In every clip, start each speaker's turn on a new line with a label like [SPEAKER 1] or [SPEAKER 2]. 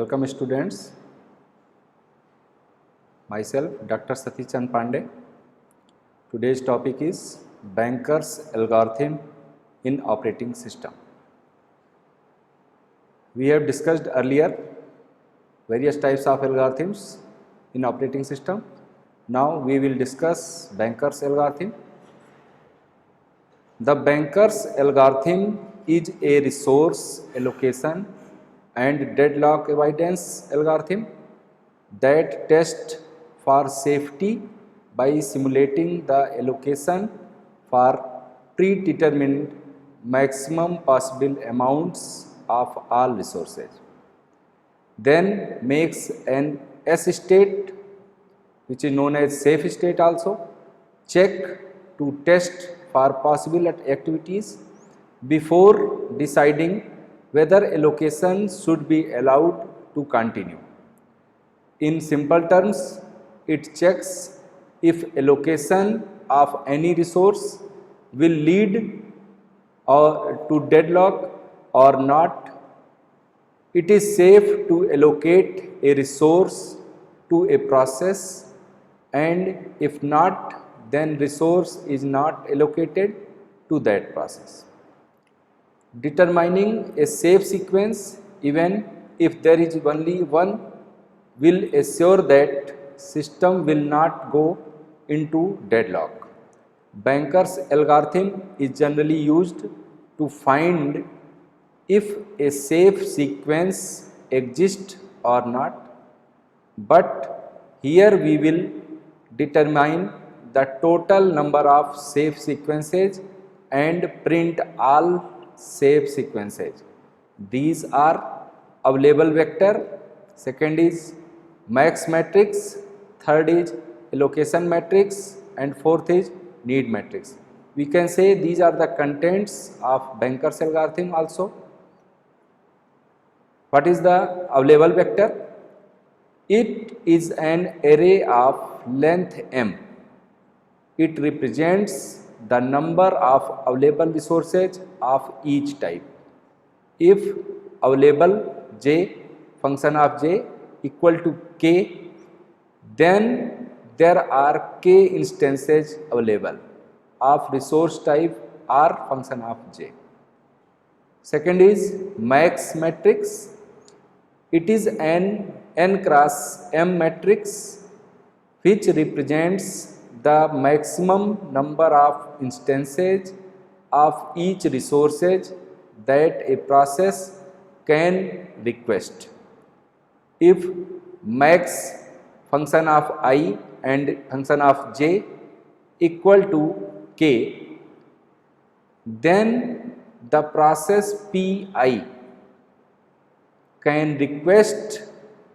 [SPEAKER 1] Welcome students, myself Dr. Satish Chand Pandey. Today's topic is Banker's algorithm in operating system. We have discussed earlier various types of algorithms in operating system. Now we will discuss Banker's algorithm. The Banker's algorithm is a resource allocation and deadlock avoidance algorithm that tests for safety by simulating the allocation for predetermined maximum possible amounts of all resources. Then makes an S state, which is known as safe state also, check to test for possible activities before deciding whether allocation should be allowed to continue. In simple terms, it checks if allocation of any resource will lead to deadlock or not. It is safe to allocate a resource to a process, and if not, then resource is not allocated to that process. Determining a safe sequence, even if there is only one, will assure that system will not go into deadlock. Banker's algorithm is generally used to find if a safe sequence exists or not, but here we will determine the total number of safe sequences and print all safe sequences. These are available vector, second is max matrix, third is allocation matrix, and fourth is need matrix. We can say these are the contents of Banker's algorithm also. What is the available vector? It is an array of length m. It represents the number of available resources of each type. If available j, function of j equal to k, then there are k instances available of resource type r function of j. Second is max matrix. It is an n cross m matrix which represents the maximum number of instances of each resources that a process can request. If max function of I and function of j equal to k, then the process Pi can request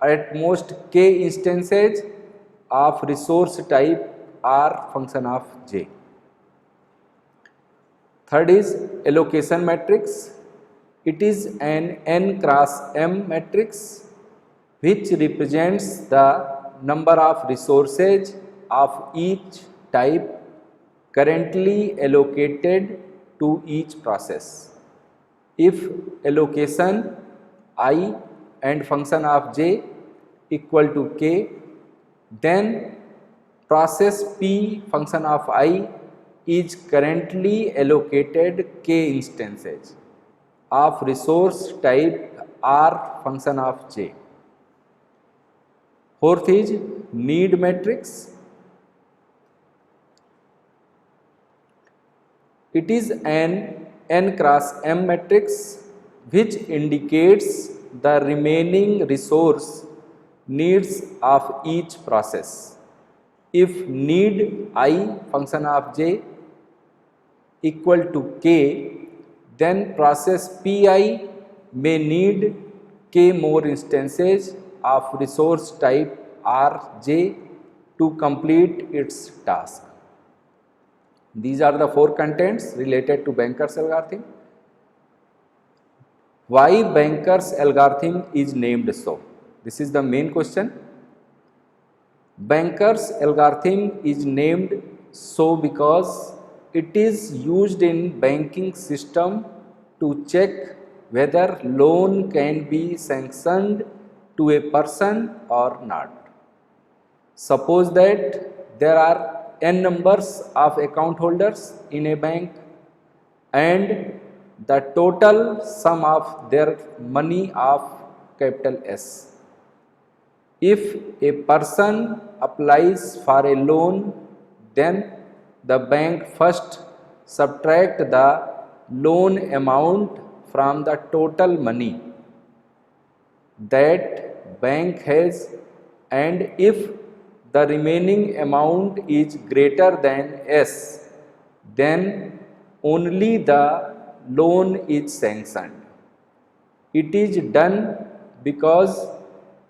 [SPEAKER 1] at most k instances of resource type r function of j. Third is allocation matrix. It is an n cross m matrix which represents the number of resources of each type currently allocated to each process. If allocation I and function of j equal to k, then process P function of I is currently allocated k instances of resource type r function of j. Fourth is need matrix. It is an n cross m matrix which indicates the remaining resource needs of each process. If need I function of j equal to k, then process Pi may need k more instances of resource type rj to complete its task. These are the four contents related to Banker's algorithm. Why Banker's algorithm is named so? This is the main question. Banker's algorithm is named so because it is used in banking system to check whether loan can be sanctioned to a person or not. Suppose that there are n numbers of account holders in a bank and the total sum of their money of capital S. If a person applies for a loan, then the bank first subtract the loan amount from the total money that bank has, and if the remaining amount is greater than S, then only the loan is sanctioned. It is done because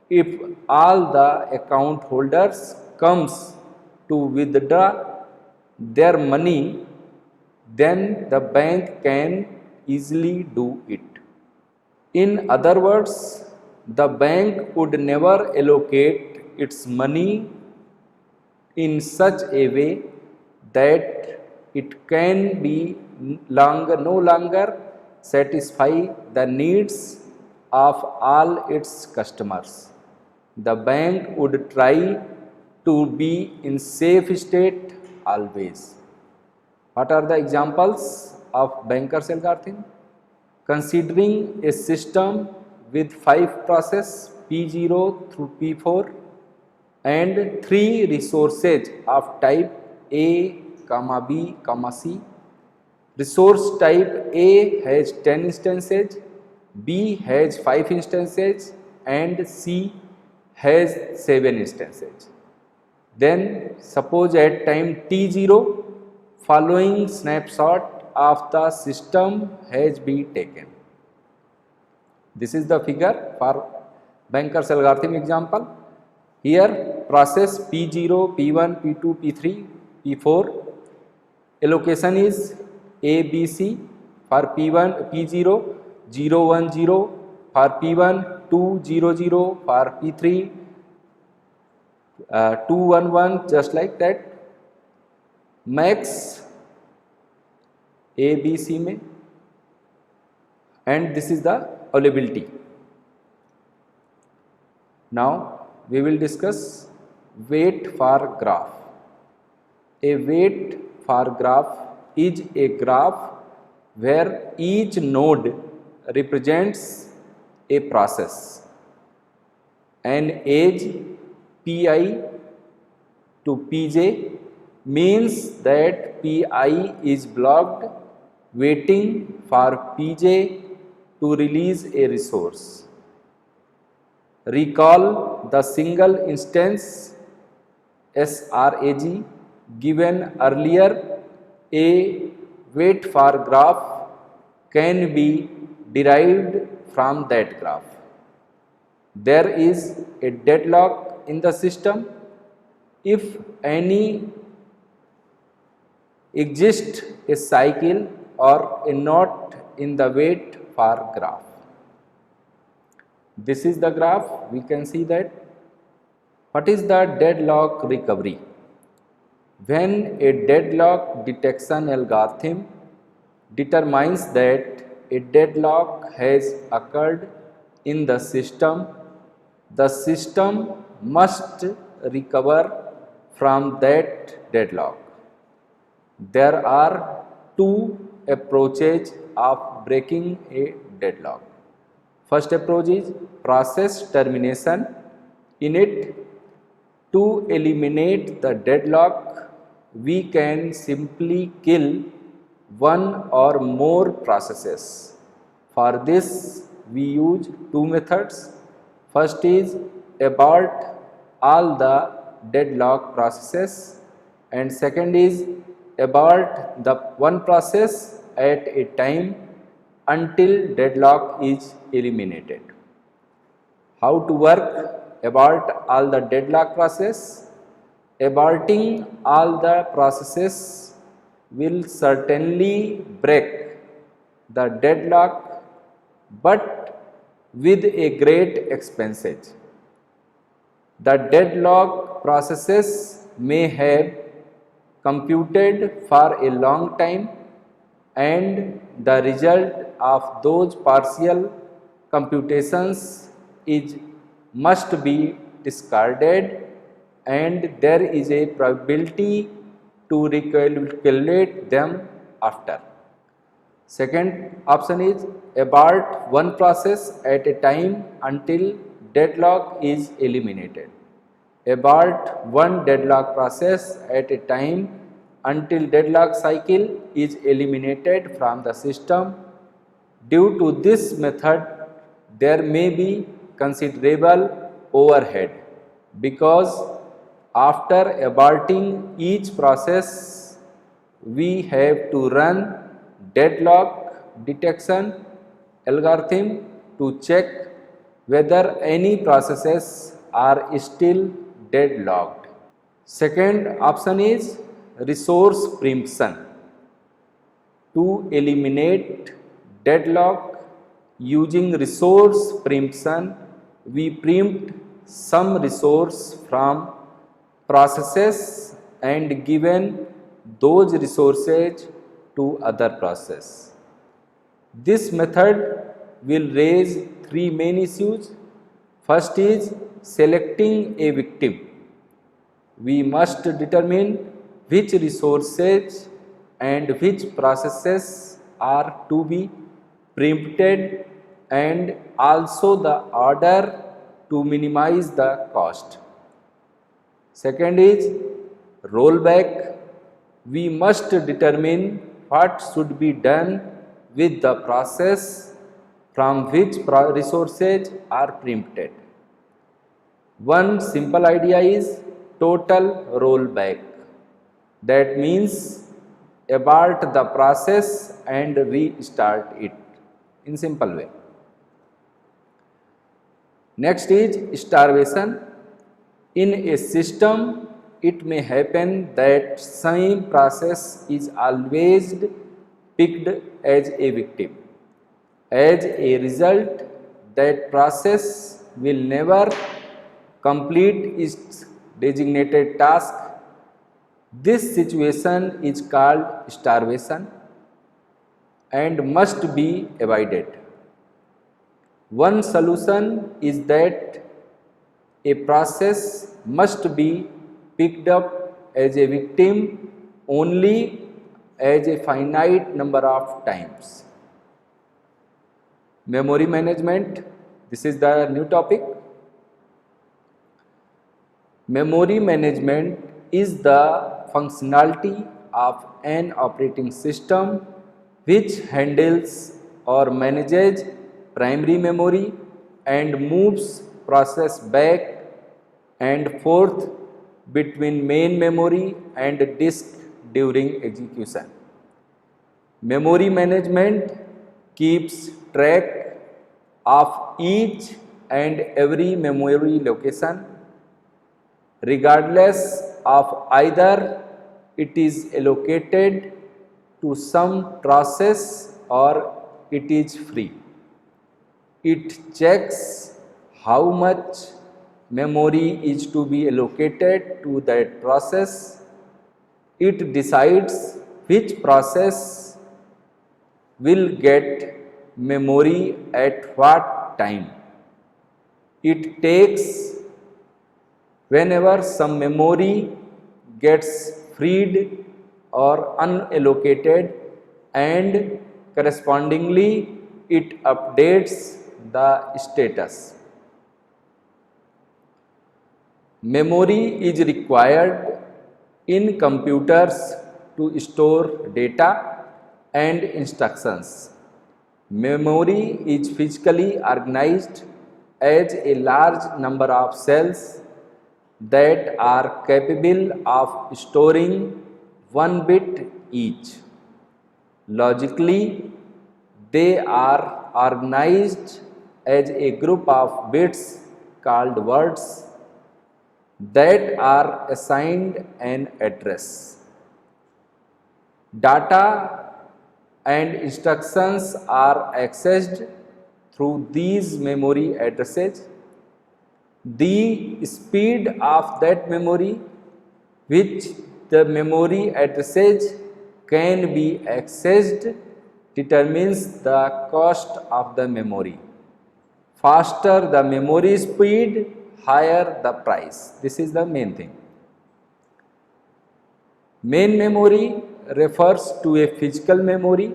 [SPEAKER 1] if all the account holders comes to withdraw their money, then the bank can easily do it. In other words, the bank would never allocate its money in such a way that it can be no longer satisfy the needs of all its customers. The bank would try to be in safe state always. What are the examples of bankers' algorithm? Considering a system with 5 processes P0 through P4 and 3 resources of type A, B, C. Resource type A has 10 instances, B has 5 instances and C has 7 instances. Then suppose at time T0, following snapshot of the system has been taken. This is the figure for bankers' algorithm example. Here process P0, P1, P2, P3, P4. Allocation is A, B, C. For P1, P0, 0, 1, 0. For P1, 2, 0, 0. For P3, 2, 1, 1. Just like that. Max A, B, C में, and this is the availability. Now we will discuss weight for graph. A weight for graph is a graph where each node represents a process. An edge Pi to Pj means that Pi is blocked waiting for Pj to release a resource. Recall the single instance SRAG given earlier. A weight for graph can be derived from that graph. There is a deadlock in the system. If any exists a cycle or a knot in the weight for graph. This is the graph. We can see that. What is the deadlock recovery? When a deadlock detection algorithm determines that a deadlock has occurred in the system must recover from that deadlock. There are two approaches of breaking a deadlock. First approach is process termination. In it, to eliminate the deadlock, we can simply kill one or more processes. For this, we use two methods. First is abort all the deadlock processes, and second is abort the one process at a time until deadlock is eliminated. How to work abort all the deadlock process? Aborting all the processes will certainly break the deadlock, but with a great expense. The deadlock processes may have computed for a long time, and the result of those partial computations is must be discarded and there is a probability to recalculate them after. Second option is abort one process at a time until deadlock is eliminated. Abort one deadlock process at a time until deadlock cycle is eliminated from the system. Due to this method, there may be considerable overhead because after aborting each process, we have to run deadlock detection algorithm to check whether any processes are still deadlocked. Second option is resource preemption. To eliminate deadlock using resource preemption, we preempt some resource from processes and given those resources to other process. This method will raise three main issues. First is selecting a victim. We must determine which resources and which processes are to be preempted and also the order to minimize the cost. Second is rollback. We must determine what should be done with the process from which resources are preempted. One simple idea is total rollback. That means abort the process and restart it in simple way. Next is starvation. In a system, it may happen that same process is always picked as a victim. As a result, that process will never complete its designated task. This situation is called starvation and must be avoided. One solution is that a process must be picked up as a victim only as a finite number of times. Memory management, this is the new topic. Memory management is the functionality of an operating system which handles or manages primary memory and moves process back and forth between main memory and disk during execution. Memory management keeps track of each and every memory location regardless of either it is allocated to some process or it is free. It checks how much memory is to be allocated to that process. It decides which process will get memory at what time. It takes whenever some memory gets freed or unallocated and correspondingly it updates the status. Memory is required in computers to store data and instructions. Memory is physically organized as a large number of cells that are capable of storing one bit each. Logically, they are organized as a group of bits called words that are assigned an address. Data and instructions are accessed through these memory addresses. The speed of that memory which the memory addresses can be accessed determines the cost of the memory. Faster the memory speed, higher the price. This is the main thing. Main memory refers to a physical memory,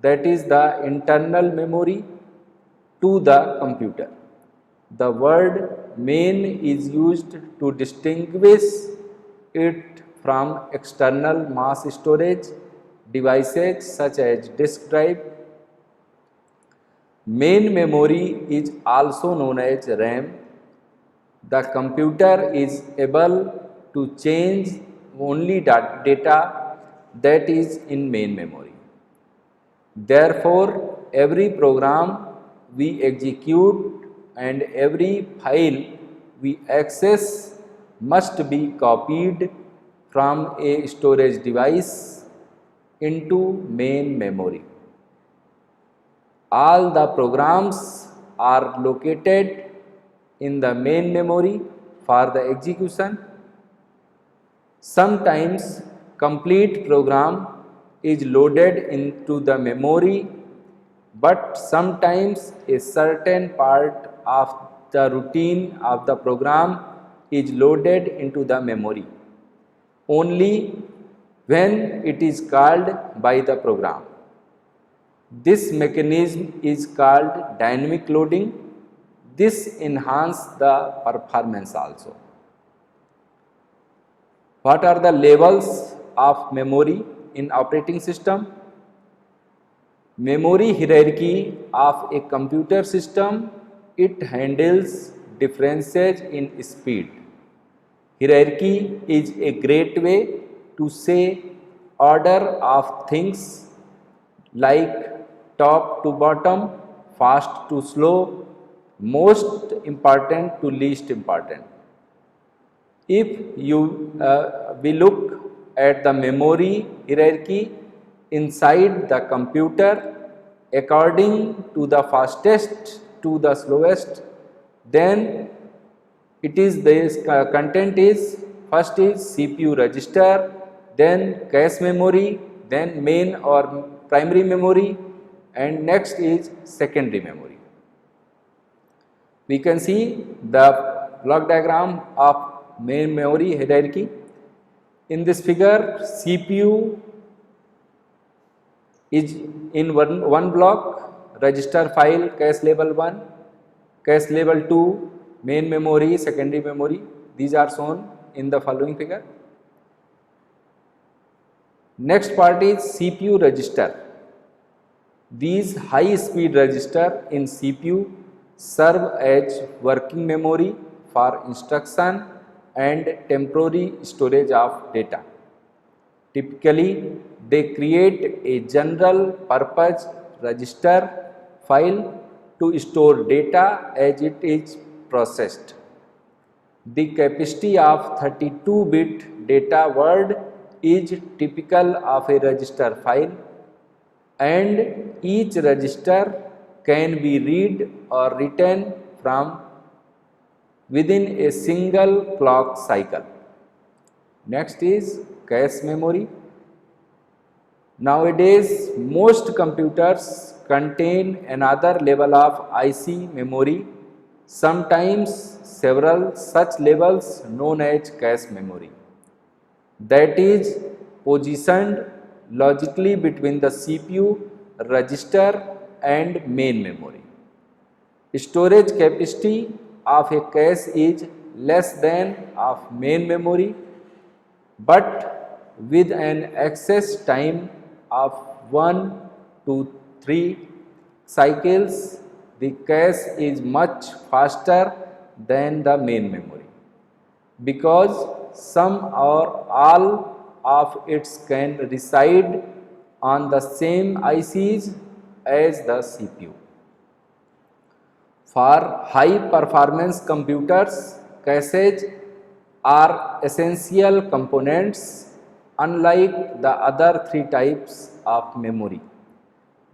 [SPEAKER 1] that is the internal memory to the computer. The word main is used to distinguish it from external mass storage devices such as disk drive. Main memory is also known as RAM. The computer is able to change only data that is in main memory. Therefore, every program we execute and every file we access must be copied from a storage device into main memory. All the programs are located in the main memory for the execution. Sometimes complete program is loaded into the memory, but sometimes a certain part of the routine of the program is loaded into the memory only when it is called by the program. This mechanism is called dynamic loading. This enhances the performance also. What are the levels of memory in operating system? Memory hierarchy of a computer system, it handles differences in speed. Hierarchy is a great way to say order of things like top to bottom, fast to slow, most important to least important. If we look at the memory hierarchy inside the computer according to the fastest to the slowest, then it is this content is first is CPU register, then cache memory, then main or primary memory, and next is secondary memory. We can see the block diagram of main memory hierarchy. In this figure, CPU is in one block, register file, cache level 1, cache level 2, main memory, secondary memory. These are shown in the following figure. Next part is CPU register. These high speed register in CPU serve as working memory for instruction and temporary storage of data. Typically, they create a general purpose register file to store data as it is processed. The capacity of 32-bit data word is typical of a register file, and each register can be read or written from within a single clock cycle. Next is cache memory. Nowadays, most computers contain another level of IC memory, sometimes several such levels known as cache memory, that is positioned logically between the CPU, register and main memory. Storage capacity of a cache is less than of main memory, but with an access time of 1 to 3 cycles, the cache is much faster than the main memory, because some or all of it can reside on the same ICs as the CPU. For high performance computers, caches are essential components unlike the other three types of memory.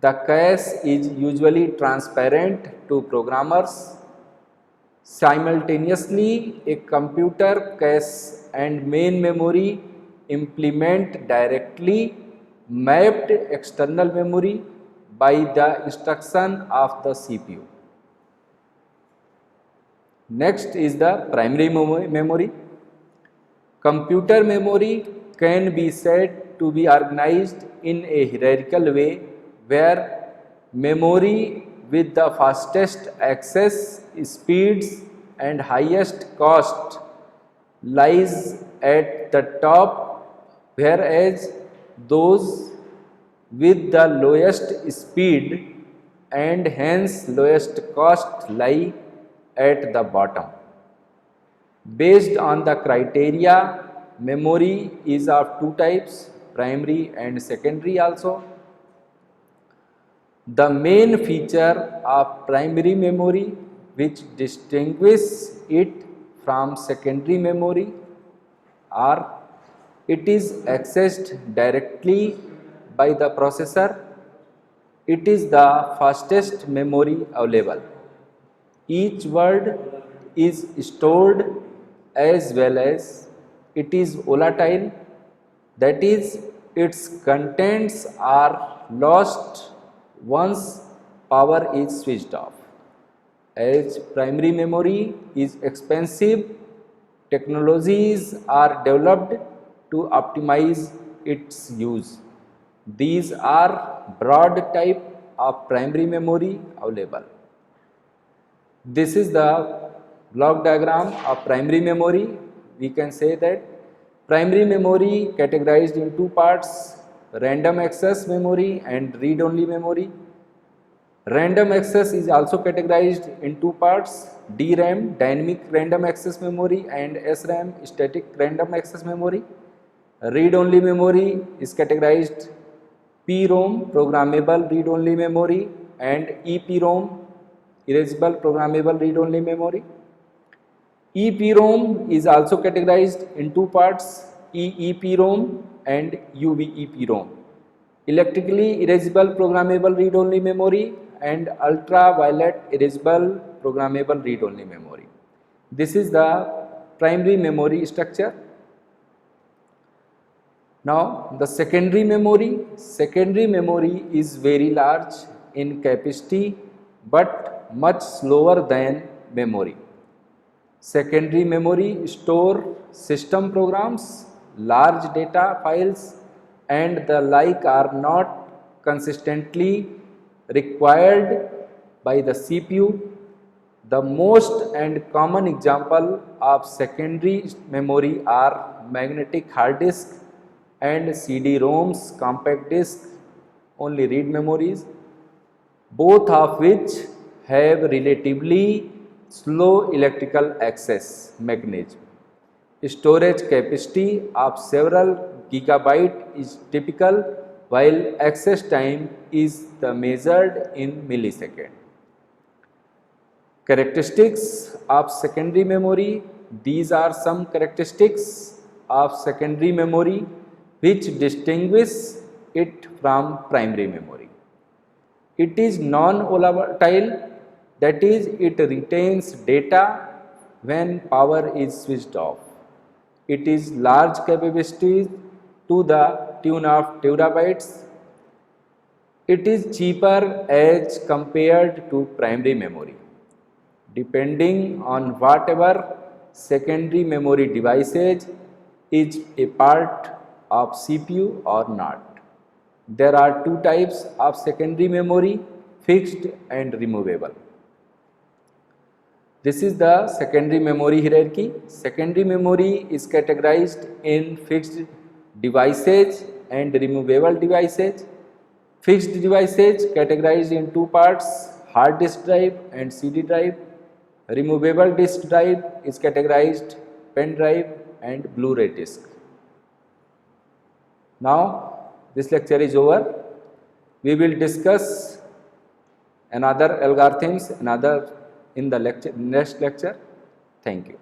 [SPEAKER 1] The cache is usually transparent to programmers. Simultaneously, a computer cache and main memory implement directly mapped external memory by the instruction of the CPU. Next is the primary memory. Computer memory can be said to be organized in a hierarchical way where memory with the fastest access speeds and highest cost lies at the top, whereas those with the lowest speed and hence lowest cost lie at the bottom. Based on the criteria, memory is of two types, primary and secondary also. The main feature of primary memory which distinguishes it from secondary memory are it is accessed directly by the processor, it is the fastest memory available. Each word is stored as well as it is volatile, that is, its contents are lost once power is switched off. As primary memory is expensive, technologies are developed to optimize its use. These are broad type of primary memory available. This is the block diagram of primary memory. We can say that primary memory categorized in two parts, random access memory and read-only memory. Random access is also categorized in two parts, DRAM, dynamic random access memory, and SRAM, static random access memory. Read-only memory is categorized PROM, programmable read-only memory, and EPROM, erasable programmable read-only memory. EPROM is also categorized in two parts, EEPROM and UVEPROM. Electrically erasable programmable read-only memory and ultraviolet erasable programmable read-only memory. This is the primary memory structure. Now the secondary memory is very large in capacity but much slower than memory. Secondary memory store system programs, large data files and the like are not consistently required by the CPU. The most and common example of secondary memory are magnetic hard disk and CD-ROMs, compact disk, only read memories, both of which have relatively slow electrical access mechanism. Storage capacity of several gigabyte is typical while access time is measured in milliseconds. Characteristics of secondary memory. These are some characteristics of secondary memory which distinguish it from primary memory. It is non-volatile, that is, it retains data when power is switched off. It is large capacity to the tune of terabytes. It is cheaper as compared to primary memory. Depending on whatever secondary memory devices is a part of CPU or not. There are two types of secondary memory, fixed and removable. This is the secondary memory hierarchy. Secondary memory is categorized in fixed devices and removable devices. Fixed devices categorized in two parts, hard disk drive and CD drive. Removable disk drive is categorized pen drive and Blu-ray disc. Now this lecture is over. We will discuss another algorithms in the next lecture. Thank you.